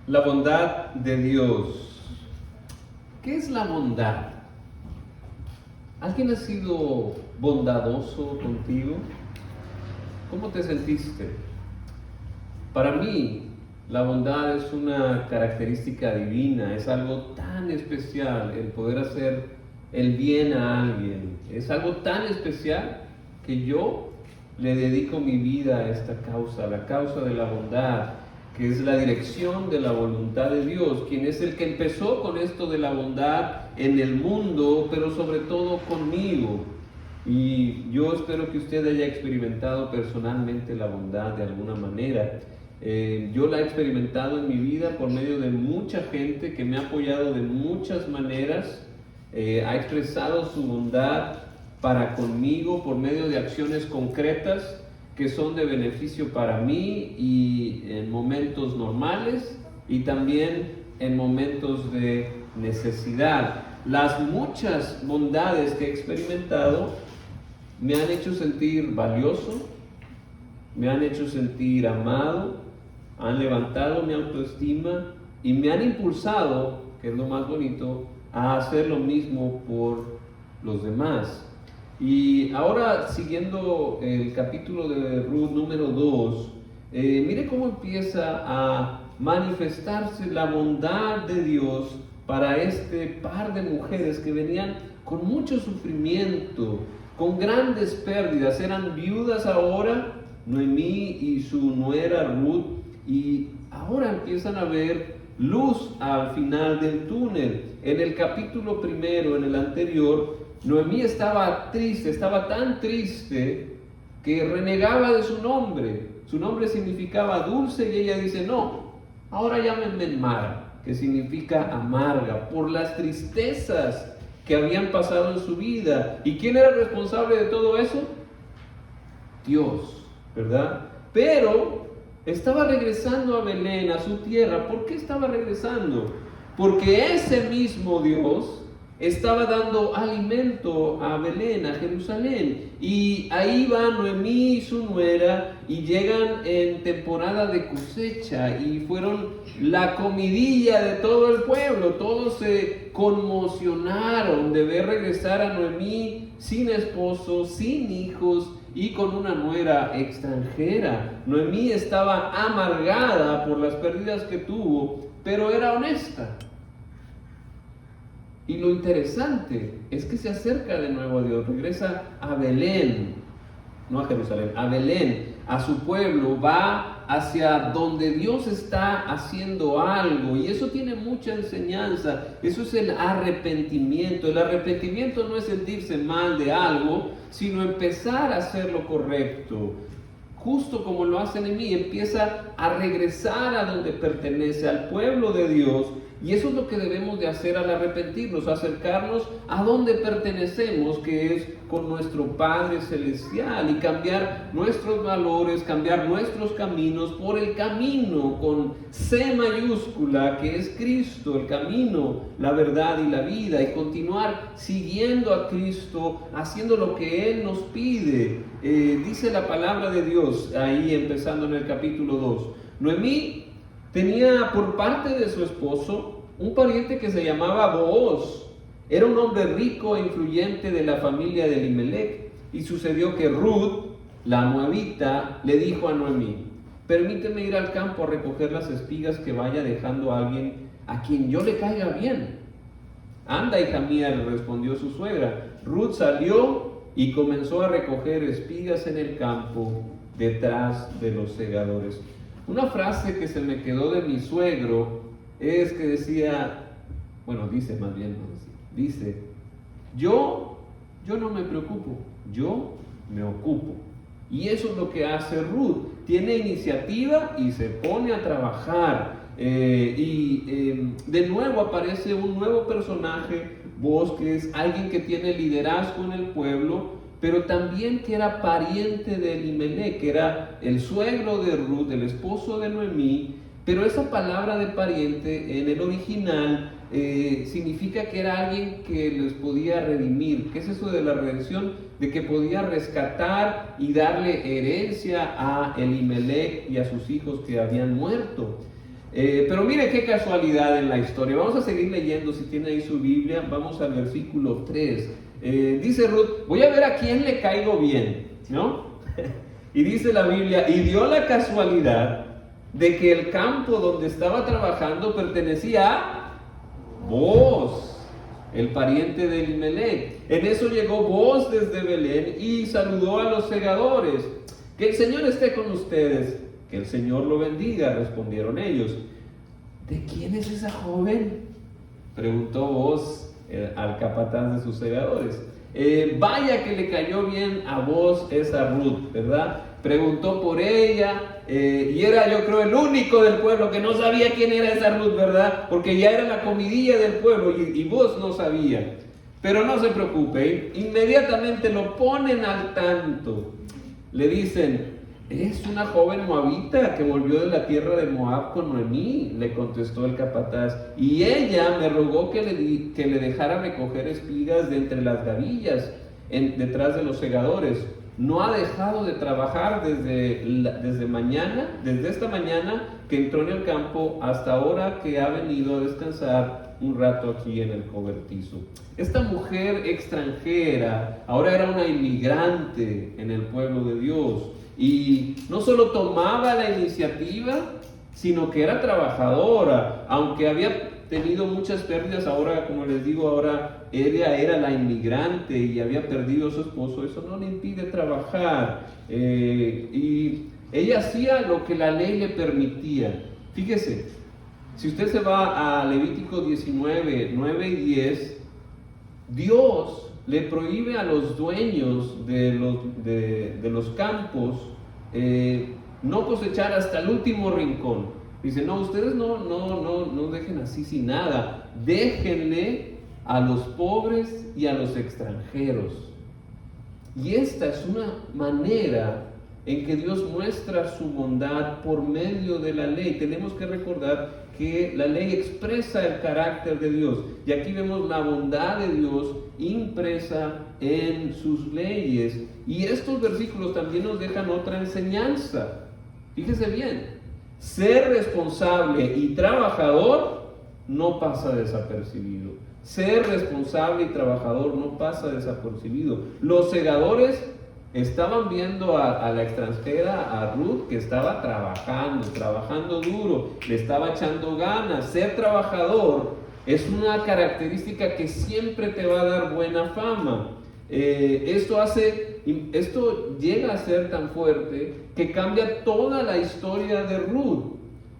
La bondad de Dios. ¿Qué es la bondad? ¿Alguien ha sido bondadoso contigo? ¿Cómo te sentiste? Para mí, la bondad es una característica divina, es algo tan especial el poder hacer el bien a alguien. Es algo tan especial que yo le dedico mi vida a esta causa, la causa de la bondad, que es la dirección de la voluntad de Dios, quien es el que empezó con esto de la bondad en el mundo, pero sobre todo conmigo. Y yo espero que usted haya experimentado personalmente la bondad de alguna manera. Yo la he experimentado en mi vida por medio de mucha gente que me ha apoyado de muchas maneras, ha expresado su bondad para conmigo por medio de acciones concretas que son de beneficio para mí y en momentos normales y también en momentos de necesidad. Las muchas bondades que he experimentado me han hecho sentir valioso, me han hecho sentir amado, han levantado mi autoestima y me han impulsado, que es lo más bonito, a hacer lo mismo por los demás. Y ahora, siguiendo el capítulo de Ruth número 2, mire cómo empieza a manifestarse la bondad de Dios para este par de mujeres que venían con mucho sufrimiento, con grandes pérdidas. Eran viudas ahora, Noemí y su nuera Ruth, y ahora empiezan a ver luz al final del túnel. En el capítulo primero, en el anterior, Noemí estaba triste, estaba tan triste que renegaba de su nombre. Su nombre significaba dulce y ella dice, no, ahora llámenme Mara, que significa amarga, por las tristezas que habían pasado en su vida. ¿Y quién era responsable de todo eso? Dios, ¿verdad? Pero estaba regresando a Belén, a su tierra. ¿Por qué estaba regresando? Porque ese mismo Dios estaba dando alimento a Belén, a Jerusalén. Y ahí va Noemí y su nuera y llegan en temporada de cosecha y fueron la comidilla de todo el pueblo. Todos se conmocionaron de ver regresar a Noemí sin esposo, sin hijos y con una nuera extranjera. Noemí estaba amargada por las pérdidas que tuvo, pero era honesta. Y lo interesante es que se acerca de nuevo a Dios, regresa a Belén, no a Jerusalén, a Belén, a su pueblo, va hacia donde Dios está haciendo algo, y eso tiene mucha enseñanza. Eso es el arrepentimiento. El arrepentimiento no es sentirse mal de algo, sino empezar a hacer lo correcto. Justo como lo hace Noemí, empieza a regresar a donde pertenece, al pueblo de Dios. Y eso es lo que debemos de hacer al arrepentirnos, acercarnos a donde pertenecemos, que es con nuestro Padre Celestial, y cambiar nuestros valores, cambiar nuestros caminos por el camino con C mayúscula, que es Cristo, el camino, la verdad y la vida, y continuar siguiendo a Cristo, haciendo lo que Él nos pide. Dice la palabra de Dios, ahí empezando en el capítulo 2, Noemí tenía por parte de su esposo un pariente que se llamaba Booz. Era un hombre rico e influyente de la familia de Elimelech. Y sucedió que Ruth, la moabita, le dijo a Noemí, permíteme ir al campo a recoger las espigas que vaya dejando a alguien a quien yo le caiga bien. Anda, hija mía, le respondió su suegra. Ruth salió y comenzó a recoger espigas en el campo detrás de los segadores. Una frase que se me quedó de mi suegro es que decía, bueno, dice más bien, dice, yo no me preocupo, yo me ocupo. Y eso es lo que hace Ruth. Tiene iniciativa y se pone a trabajar. De nuevo aparece un nuevo personaje, Booz, que es alguien que tiene liderazgo en el pueblo, pero también que era pariente de Elimelech, que era el suegro de Ruth, el esposo de Noemí. Pero esa palabra de pariente en el original significa que era alguien que les podía redimir. ¿Qué es eso de la redención? De que podía rescatar y darle herencia a Elimelech y a sus hijos que habían muerto. Pero mire qué casualidad en la historia. Vamos a seguir leyendo, si tiene ahí su Biblia, vamos al versículo 3. Dice Ruth, voy a ver a quién le caigo bien, ¿no? Y dice la Biblia, y dio la casualidad de que el campo donde estaba trabajando pertenecía a Booz, el pariente de Elimelech. En eso llegó Booz desde Belén y saludó a los segadores. Que el Señor esté con ustedes. Que el Señor lo bendiga, respondieron ellos. ¿De quién es esa joven?, preguntó Booz al capataz de sus segadores. Vaya que le cayó bien a Booz esa Ruth, ¿verdad? Preguntó por ella, y era, yo creo, el único del pueblo que no sabía quién era esa Ruth, ¿verdad? Porque ya era la comidilla del pueblo y Booz no sabía. Pero no se preocupe, inmediatamente lo ponen al tanto. Le dicen, es una joven moabita que volvió de la tierra de Moab con Noemí, le contestó el capataz, y ella me rogó que le dejara recoger espigas de entre las gavillas detrás de los segadores. No ha dejado de trabajar desde esta mañana que entró en el campo hasta ahora que ha venido a descansar un rato aquí en el cobertizo. Esta mujer extranjera ahora era una inmigrante en el pueblo de Dios. Y no solo tomaba la iniciativa, sino que era trabajadora. Aunque había tenido muchas pérdidas, ahora, como les digo, ahora ella era la inmigrante y había perdido a su esposo. Eso no le impide trabajar. Y ella hacía lo que la ley le permitía. Fíjese, si usted se va a Levítico 19, 9 y 10, Dios le prohíbe a los dueños de los campos no cosechar hasta el último rincón. Dice, no, ustedes no dejen así sin nada, déjenle a los pobres y a los extranjeros. Y esta es una manera en que Dios muestra su bondad por medio de la ley. Tenemos que recordar que la ley expresa el carácter de Dios. Y aquí vemos la bondad de Dios impresa en sus leyes. Y estos versículos también nos dejan otra enseñanza. Fíjese bien, ser responsable y trabajador no pasa desapercibido. Ser responsable y trabajador no pasa desapercibido. Los segadores estaban viendo a la extranjera, a Ruth, que estaba trabajando duro, le estaba echando ganas. Ser trabajador es una característica que siempre te va a dar buena fama. Esto llega a ser tan fuerte que cambia toda la historia de Ruth.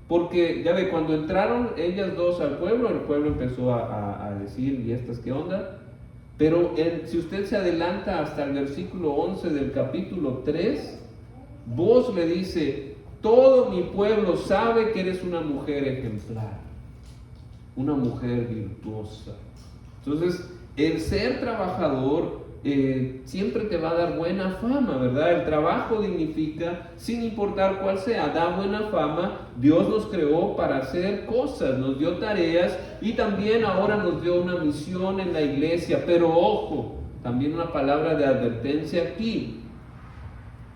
Porque, ya ve, cuando entraron ellas dos al pueblo, el pueblo empezó a decir, ¿y estas qué onda? Pero si usted se adelanta hasta el versículo 11 del capítulo 3, Booz le dice, todo mi pueblo sabe que eres una mujer ejemplar, una mujer virtuosa. Entonces, el ser trabajador siempre te va a dar buena fama, ¿verdad? El trabajo dignifica, sin importar cuál sea, da buena fama. Dios nos creó para hacer cosas, nos dio tareas y también ahora nos dio una misión en la iglesia. Pero ojo, también una palabra de advertencia aquí,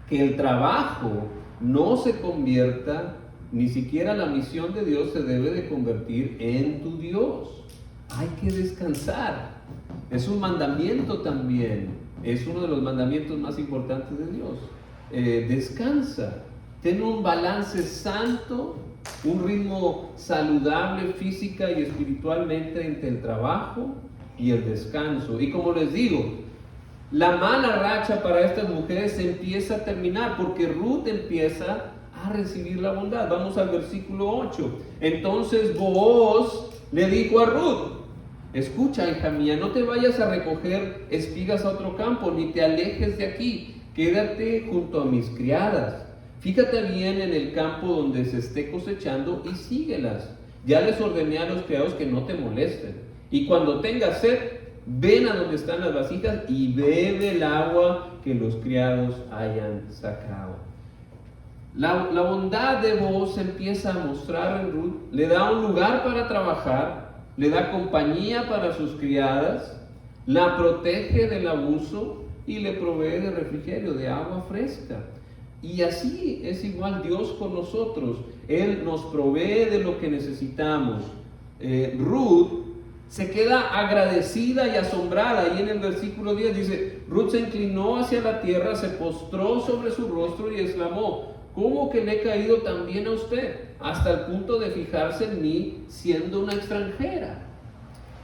que el trabajo no se convierta, ni siquiera la misión de Dios se debe de convertir en tu Dios. Hay que descansar. Es un mandamiento también, es uno de los mandamientos más importantes de Dios. Descansa, ten un balance santo, un ritmo saludable física y espiritualmente entre el trabajo y el descanso. Y como les digo, la mala racha para estas mujeres se empieza a terminar porque Ruth empieza a recibir la bondad. Vamos al versículo 8. Entonces Booz le dijo a Ruth, escucha, hija mía, no te vayas a recoger espigas a otro campo, ni te alejes de aquí. Quédate junto a mis criadas. Fíjate bien en el campo donde se esté cosechando y síguelas. Ya les ordené a los criados que no te molesten. Y cuando tengas sed, ven a donde están las vasijas y bebe el agua que los criados hayan sacado. La bondad de Booz se empieza a mostrar en Ruth. Le da un lugar para trabajar, le da compañía para sus criadas, la protege del abuso y le provee de refrigerio, de agua fresca. Y así es igual Dios con nosotros. Él nos provee de lo que necesitamos. Ruth se queda agradecida y asombrada. Y en el versículo 10 dice, Ruth se inclinó hacia la tierra, se postró sobre su rostro y exclamó, ¿cómo que le he caído también a usted? Hasta el punto de fijarse en mí siendo una extranjera.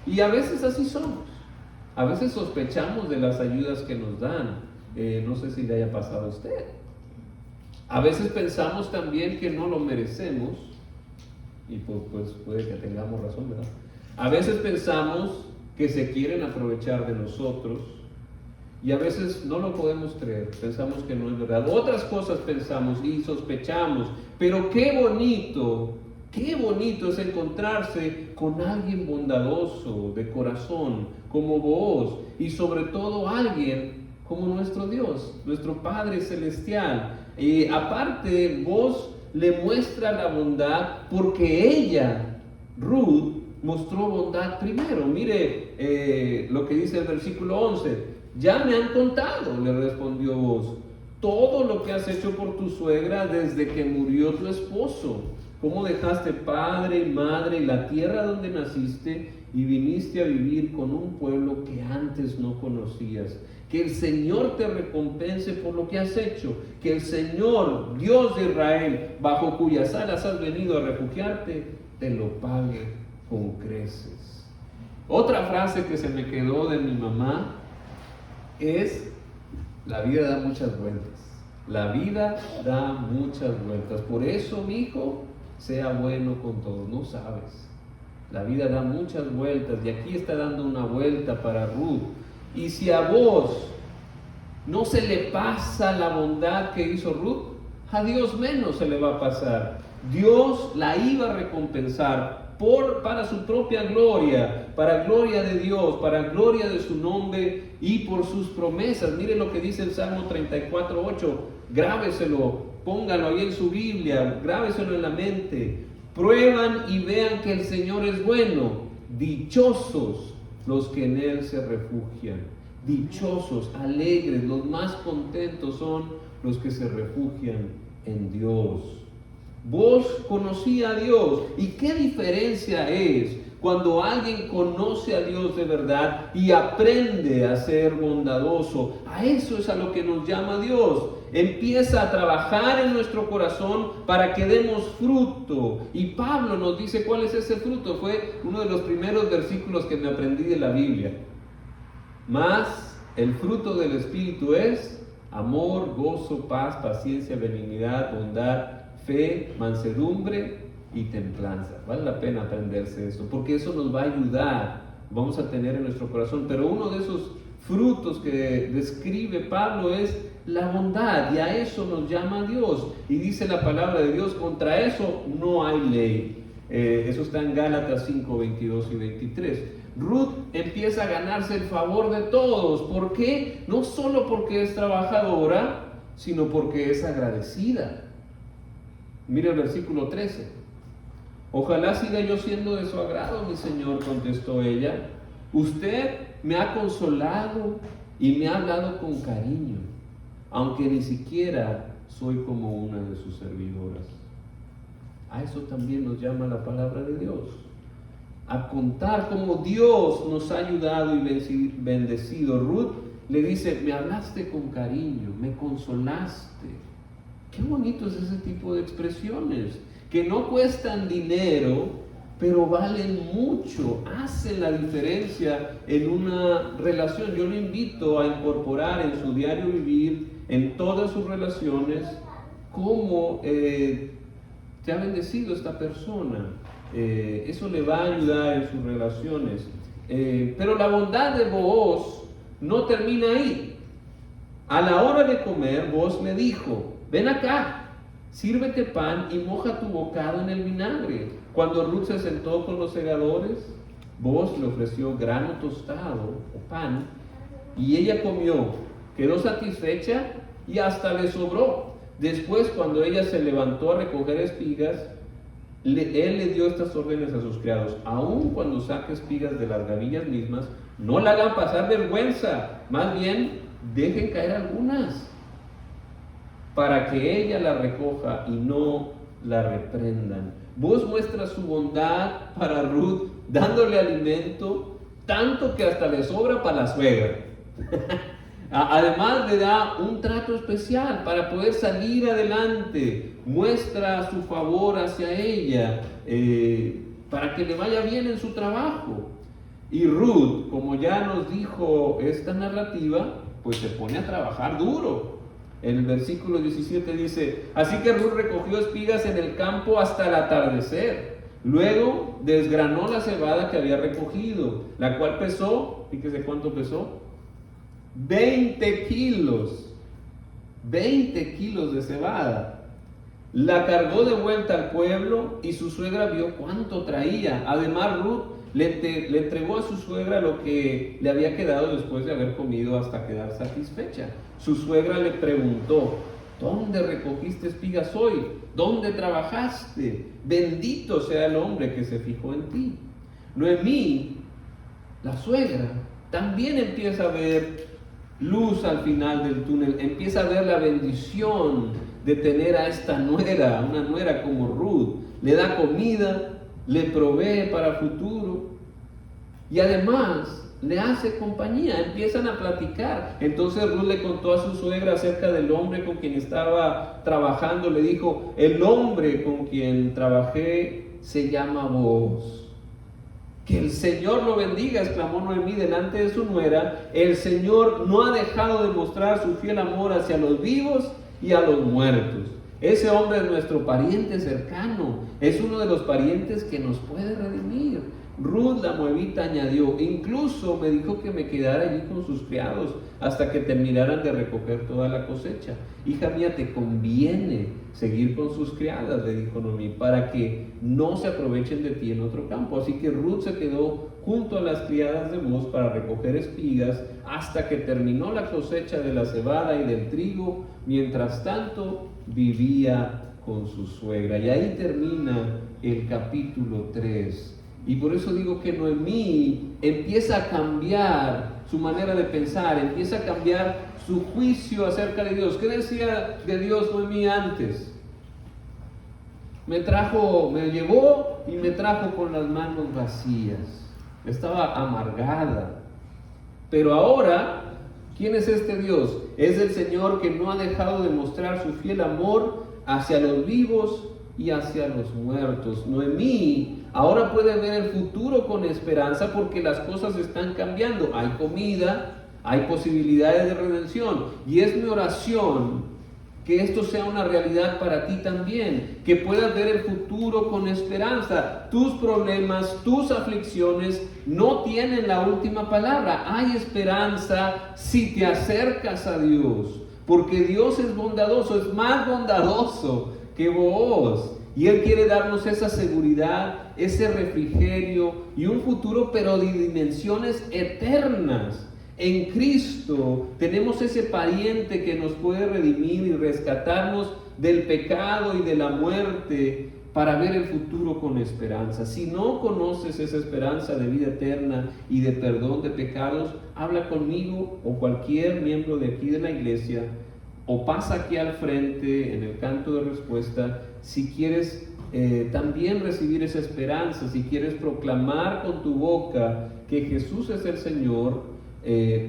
Y a veces así somos. A veces sospechamos de las ayudas que nos dan. No sé si le haya pasado a usted. A veces pensamos también que no lo merecemos. Y pues puede que tengamos razón, ¿verdad? A veces pensamos que se quieren aprovechar de nosotros. Y a veces no lo podemos creer, pensamos que no es verdad. Otras cosas pensamos y sospechamos, pero qué bonito es encontrarse con alguien bondadoso, de corazón, como vos, y sobre todo alguien como nuestro Dios, nuestro Padre Celestial. Aparte, vos le muestra la bondad porque ella, Ruth, mostró bondad primero. Mire lo que dice el versículo 11. Ya me han contado, le respondió vos, todo lo que has hecho por tu suegra desde que murió tu esposo, cómo dejaste padre y madre y la tierra donde naciste y viniste a vivir con un pueblo que antes no conocías. Que el Señor te recompense por lo que has hecho, que el Señor, Dios de Israel, bajo cuyas alas has venido a refugiarte, te lo pague con creces. Otra frase que se me quedó de mi mamá es, la vida da muchas vueltas. La vida da muchas vueltas. Por eso, mi hijo, sea bueno con todos. No sabes. La vida da muchas vueltas. Y aquí está dando una vuelta para Ruth. Y si a vos no se le pasa la bondad que hizo Ruth, a Dios menos se le va a pasar. Dios la iba a recompensar para su propia gloria, para gloria de Dios, para gloria de su nombre y por sus promesas. Mire lo que dice el Salmo 34:8. Grábeselo, póngalo ahí en su Biblia, grábeselo en la mente. Prueban y vean que el Señor es bueno. Dichosos los que en Él se refugian. Dichosos, alegres, los más contentos son los que se refugian en Dios. Vos conocí a Dios. ¿Y qué diferencia es cuando alguien conoce a Dios de verdad y aprende a ser bondadoso? A eso es a lo que nos llama Dios. Empieza a trabajar en nuestro corazón para que demos fruto. Y Pablo nos dice cuál es ese fruto. Fue uno de los primeros versículos que me aprendí de la Biblia. Mas el fruto del Espíritu es amor, gozo, paz, paciencia, benignidad, bondad, fe, mansedumbre y templanza. Vale la pena aprenderse eso, porque eso nos va a ayudar, vamos a tener en nuestro corazón. Pero uno de esos frutos que describe Pablo es la bondad, y a eso nos llama Dios. Y dice la palabra de Dios, contra eso no hay ley. Eso está en Gálatas 5, 22 y 23. Ruth empieza a ganarse el favor de todos. ¿Por qué? No solo porque es trabajadora, sino porque es agradecida. Mira el versículo 13. Ojalá siga yo siendo de su agrado, mi señor, contestó ella. Usted me ha consolado y me ha hablado con cariño, aunque ni siquiera soy como una de sus servidoras. A eso también nos llama la palabra de Dios. A contar cómo Dios nos ha ayudado y bendecido. Ruth le dice, me hablaste con cariño, me consolaste. Qué bonito es ese tipo de expresiones, que no cuestan dinero, pero valen mucho, hacen la diferencia en una relación. Yo le invito a incorporar en su diario vivir, en todas sus relaciones, cómo te ha bendecido esta persona. Eso le va a ayudar en sus relaciones. Pero la bondad de Booz no termina ahí. A la hora de comer, Booz le dijo, ven acá, sírvete pan y moja tu bocado en el vinagre. Cuando Ruth se sentó con los segadores, Booz le ofreció grano tostado o pan, y ella comió, quedó satisfecha y hasta le sobró. Después, cuando ella se levantó a recoger espigas, él le dio estas órdenes a sus criados: aun cuando saque espigas de las gavillas mismas, no la hagan pasar vergüenza, más bien dejen caer algunas, para que ella la recoja y no la reprendan. Boaz muestra su bondad para Ruth, dándole alimento, tanto que hasta le sobra para la suegra. Además le da un trato especial para poder salir adelante, muestra su favor hacia ella, para que le vaya bien en su trabajo. Y Ruth, como ya nos dijo esta narrativa, pues se pone a trabajar duro. En el versículo 17 dice: así que Ruth recogió espigas en el campo hasta el atardecer. Luego desgranó la cebada que había recogido, la cual pesó, fíjese cuánto pesó, 20 kilos. 20 kilos de cebada. La cargó de vuelta al pueblo y su suegra vio cuánto traía. Además, Ruth le entregó a su suegra lo que le había quedado después de haber comido hasta quedar satisfecha. Su suegra le preguntó: ¿dónde recogiste espigas hoy? ¿Dónde trabajaste? Bendito sea el hombre que se fijó en ti. Noemí, la suegra, también empieza a ver luz al final del túnel, empieza a ver la bendición de tener a esta nuera, una nuera como Ruth. Le da comida, le provee para futuro y además le hace compañía, empiezan a platicar. Entonces Ruth le contó a su suegra acerca del hombre con quien estaba trabajando. Le dijo: el hombre con quien trabajé se llama Boaz. Que el Señor lo bendiga, exclamó Noemí delante de su nuera. El Señor no ha dejado de mostrar su fiel amor hacia los vivos y a los muertos. Ese hombre es nuestro pariente cercano, es uno de los parientes que nos puede redimir. Ruth la moabita añadió: incluso me dijo que me quedara allí con sus criados hasta que terminaran de recoger toda la cosecha. Hija mía, te conviene seguir con sus criadas, le dijo Noemí, para que no se aprovechen de ti en otro campo. Así que Ruth se quedó junto a las criadas de Boaz para recoger espigas hasta que terminó la cosecha de la cebada y del trigo. Mientras tanto, vivía con su suegra. Y ahí termina el capítulo 3. Y por eso digo que Noemí empieza a cambiar su manera de pensar, empieza a cambiar su juicio acerca de Dios. ¿Qué decía de Dios Noemí antes? Me llevó y me trajo con las manos vacías. Estaba amargada. Pero ahora, ¿quién es este Dios? Es el Señor que no ha dejado de mostrar su fiel amor hacia los vivos y hacia los muertos. Noemí ahora puede ver el futuro con esperanza porque las cosas están cambiando. Hay comida, hay posibilidades de redención. Y es mi oración que esto sea una realidad para ti también, que puedas ver el futuro con esperanza. Tus problemas, tus aflicciones no tienen la última palabra. Hay esperanza si te acercas a Dios, porque Dios es bondadoso, es más bondadoso que vos. Y Él quiere darnos esa seguridad, ese refrigerio y un futuro, pero de dimensiones eternas. En Cristo tenemos ese pariente que nos puede redimir y rescatarnos del pecado y de la muerte para ver el futuro con esperanza. Si no conoces esa esperanza de vida eterna y de perdón de pecados, habla conmigo o cualquier miembro de aquí de la iglesia, o pasa aquí al frente en el canto de respuesta si quieres también recibir esa esperanza, si quieres proclamar con tu boca que Jesús es el Señor,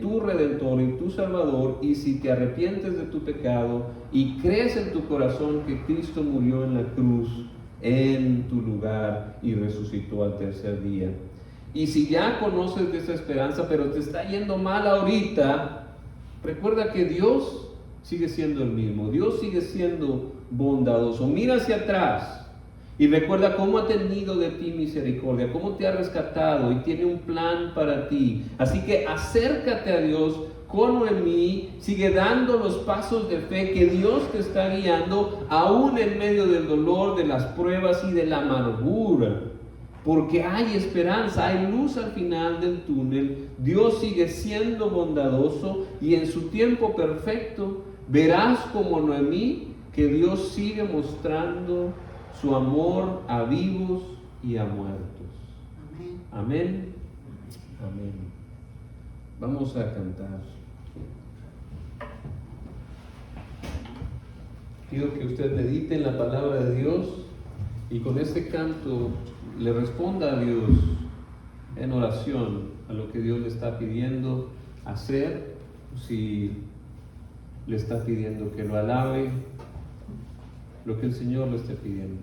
tu Redentor y tu Salvador, y si te arrepientes de tu pecado y crees en tu corazón que Cristo murió en la cruz en tu lugar y resucitó al tercer día. Y si ya conoces de esa esperanza pero te está yendo mal ahorita, recuerda que Dios sigue siendo el mismo, Dios sigue siendo bondadoso. Mira hacia atrás y recuerda cómo ha tenido de ti misericordia, cómo te ha rescatado y tiene un plan para ti. Así que acércate a Dios con Noemí, sigue dando los pasos de fe que Dios te está guiando, aún en medio del dolor, de las pruebas y de la amargura. Porque hay esperanza, hay luz al final del túnel. Dios sigue siendo bondadoso y en su tiempo perfecto verás como Noemí que Dios sigue mostrando su amor a vivos y a muertos. Amén. Amén. Vamos a cantar. Pido que usted medite en la palabra de Dios y con este canto le responda a Dios en oración a lo que Dios le está pidiendo hacer, si le está pidiendo que lo alabe, lo que el Señor le esté pidiendo.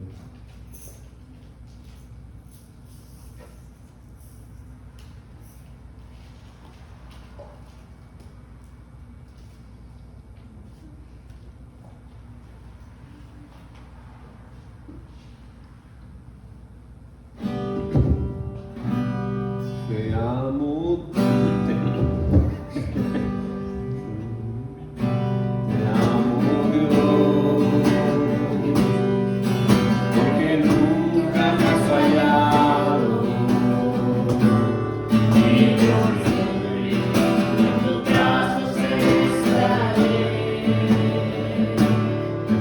Te amo, Dios, porque nunca me has fallado. Y yo en tus brazos estaré.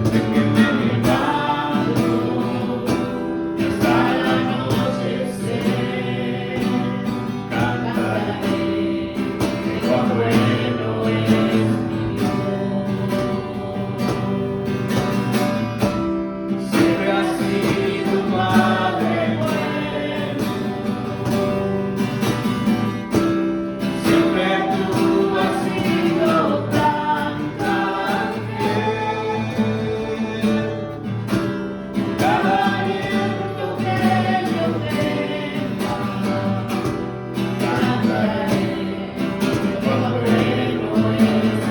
Desde que me levanto hasta el anochecer, cantaré cuán bueno es mi Dios. Siempre has sido un Padre bueno, siempre tú has sido tan, tan fiel. Cada aliento que yo tenga, cantaré cuán bueno es mi Dios.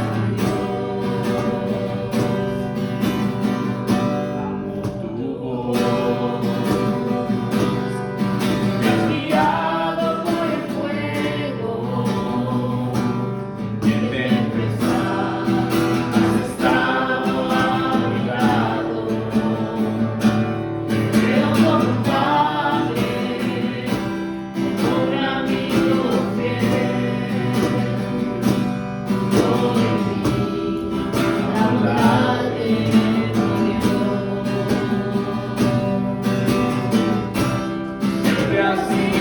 Amo tu voz, me has guiado por el fuego, y en tempestad has estado a mi lado. Te veo como un padre, como un amigo fiel. Yo en ti, la bondad de mi Dios. Siempre has sido